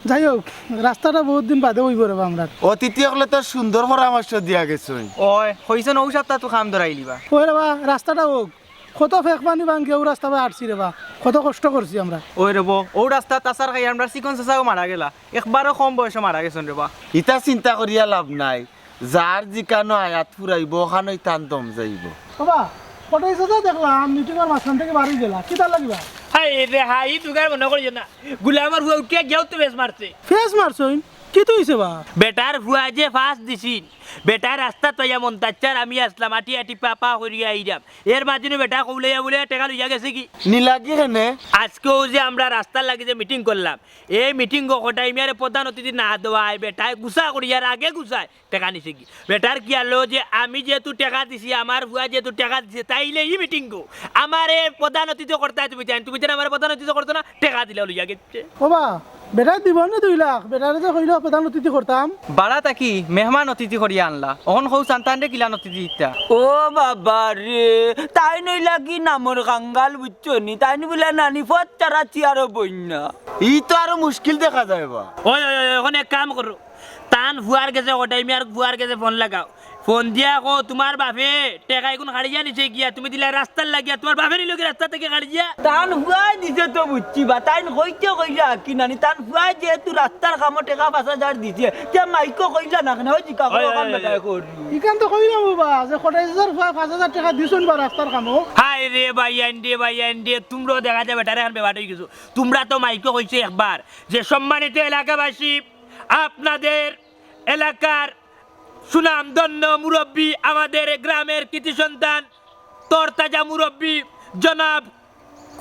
যাই হোক রাস্তাটা বহুত দিন বাদে হইব রে আমরা অতিথি হলে তো সুন্দর পরামর্শ দিয়া গেছে। ওই হইছে নৌ সপ্তাহ তো খাম ধরাই লিবা ওই রে বা রাস্তাটা হোক কত ফেক পানি ভাঙি ও রাস্তা আটছি রে বা কত কষ্ট করছি আমরা ওই রেব ও রাস্তা তাছার খাই আমরা চিকন চাচাও মারা গেলা একবারও কম বয়সে মারা গেছেন রেবা ইটা চিন্তা করিয়া লাভ নাই, যার জিকানো আয়াত ফুরাইব ওখানেই টান দম যাইব। বাবা কত হিসা দেখলাম মিটিংয়ের মাঝখান থেকে বাড়ি গেলা কি তার লাগিবা হাই রে হাই তুগার মনে করিস না গুলামার হুয়া উঠিয়া গেও তো বেশ মারছে ফেস মারছইন কি তো হইছে বা বেটার হুয়া যে ফার্স্ট দিছিন বেটার রাস্তা তৈয়া মন তাচ্চার আমি আসলাম আটি আটি পাপা করিয়া আইরাম এর মাঝে বেটা কবলাইয়া বলে টাকা লইয়া গেছে কি নিলাগি হেনে আজকেও যে আমরা রাস্তার লাগি যে মিটিং করলাম এই মিটিং টাইমিয়ারে প্রধান অতিথি না দেওয়ায় বেটায় গুছা করিয়ার আগে গুছায় টাকা নিছে কি বেটার কি আলো যে আমি যেহেতু টাকা দিছি আমার হুয়া যেহেতু টাকা দিছে তাইলে এই মিটিং গো আমার এই প্রধান অতিথি করতে তুমি জান তুমি জান আমার প্রধান অতিথি করতো না টাকা দিলে লইয়া গেছে বাবা বেটা দিব না 2 লাখ বেটারে যে কইলো প্রধান অতিথি করতাম বাড়া তাকি মেহমান অতিথি করিয়া আনলা অহন হৌ সান্তান রে কিলান অতিথি ইত্যা ও বাবা রে তাই নই লাগি নামর কাঙ্গাল বুঝছনি তাই নি বলে নানি ফত তারা চিয়ারো বইনা ই তো আরো মুশকিল দেখা যায় বা। ওই ওই ওই ওখানে এক কাম করো তান হুয়ার গেছে ও টাইমে আর হুয়ার গেছে ফোন লাগাও ফোন দিয়া কো তোমার বাপে টেকা এখন গাড়িয়া নিছে গিয়া তুমি দিলা রাস্তার লাগিয়া তোমার বাপে নিল কি রাস্তা থেকে গাড়িয়া তান হুয়াই দিছে তো বুঝছি বা তাই কইতে কইলা কি নানি তান হুয়াই যেহেতু রাস্তার কামো টাকা 5,000 দিছে তে মাইকো কইলা না কেন ওই জিকা ওই, কাম ওই, বেটা করি ইকান তো কইলাম বাবা যে কত হাজার 5,000 টাকা দিছুন বা রাস্তার কামো হাই রে ভাইয়ান দে তোমরাও দেখা যাবে বেটারে এখন বেবাট হয়ে গেছো তোমরা তো মাইকো কইছে একবার যে সম্মানিত এলাকাবাসী আপনাদের এলাকার সুনামধন্য মুরব্বী আমাদের গ্রামের কৃতি সন্তান তরতাজা মুরব্বী জনাব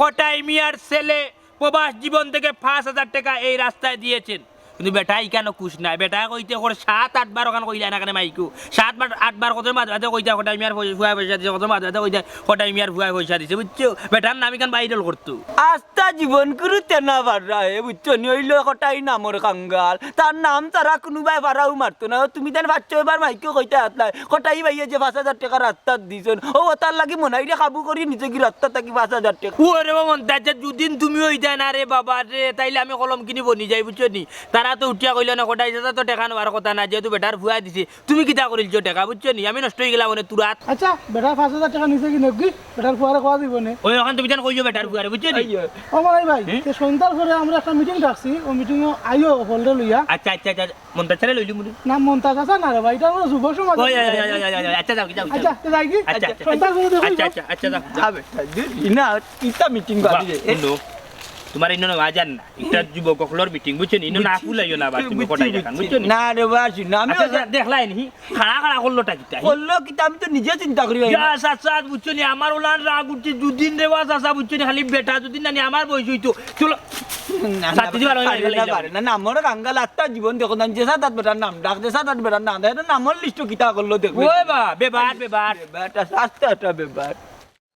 কটাই মিয়ার ছেলে প্রবাস জীবন থেকে 5,000 টাকা এই রাস্তায় দিয়েছেন কিন্তু বেটাই কেন খুশ নাই বেটা কইতে করে 7-8 বার ওখানে কইলা না কেন মাইকু 7-8 বার কত মাঝে কইতা কটাই মিয়ার ভুয়া পয়সা দিছে কত মাঝে কইতা কটাই মিয়ার ভুয়া পয়সা দিছে বুঝছো বেটার নাম কেন ভাইরাল করতো আস্তা জীবন করতে না পারা হে বুঝছনি হইলো কটাই নামর কাঙ্গাল তার নাম তারা কোনোবাই পারাও মারতো না তুমি দেন বাচ্চা এবার মাইকো কইতে হাতলাই কটাই ভাইয়া যে 5,000 টাকা রাস্তা দিছন ও তার লাগি মনাইরে কাবু করি নিচে কি রাস্তা থাকি 5,000 টাকা ওরে মন তাজা দুদিন তুমি ওই দেন আরে বাবা রে তাইলে আমি কলম কিনি বনি যাই বুঝছো নি তারা তো উঠিয়া কইল না কটাই দাদা তো টাকা নেওয়ার কথা না যেহেতু বেটার ভুয়া দিছে তুমি কিতা করিলছো টাকা বুঝছো নি আমি নষ্ট হয়ে গেলাম মানে তুরাত আচ্ছা বেটা 5,000 টাকা নিছে কি নাকি বেটার ফুয়ারে কোয়া দিব না ওই ওখান তুমি জান কইছো বেটার ভুয়া রে বুঝছো নি ও মাই ভাই তে সন্ধ্যার পরে আমরা একটা মিটিং ডাকছি ও মিটিং আইও হলরে লইয়া আচ্ছা মন তাছাড়া লইলি মুনি নাম মন্তাজ আছে না রে ভাই এটা আমরা যুব সমাজ ওই আচ্ছা যাও আচ্ছা তে যাই কি আচ্ছা সন্ধ্যার পরে দেখো আচ্ছা যাও যাবে ইনা ইতা মিটিং বাদি হ্যালো তোমার ইনো আজান না এটা যুবকসকলের মিটিং বুঝছেন ইনো না ফুলাইও না বাস তুমি কটাই দেখান বুঝছেন না রে বাসি না আমি আচ্ছা দেখলাই নি খাড়া করলো টাকিটা বললো কি আমি তো নিজে চিন্তা করি চাচা বুঝছো নি আমার ওলান রাগ উঠছে দুদিন রে বা চাচা বুঝছো নি খালি বেটা দুদিন না আমার বয়স হইতো চলো না নামর কাঙ্গাল আত্মা জীবন দেখো না যে সাত বেটার নাম ডাক দে সাত বেটার নাম দেয় নামর লিস্ট কিতা করলো দেখো ওই বা বেবার বেটা আস্তে একটা ব্যাপার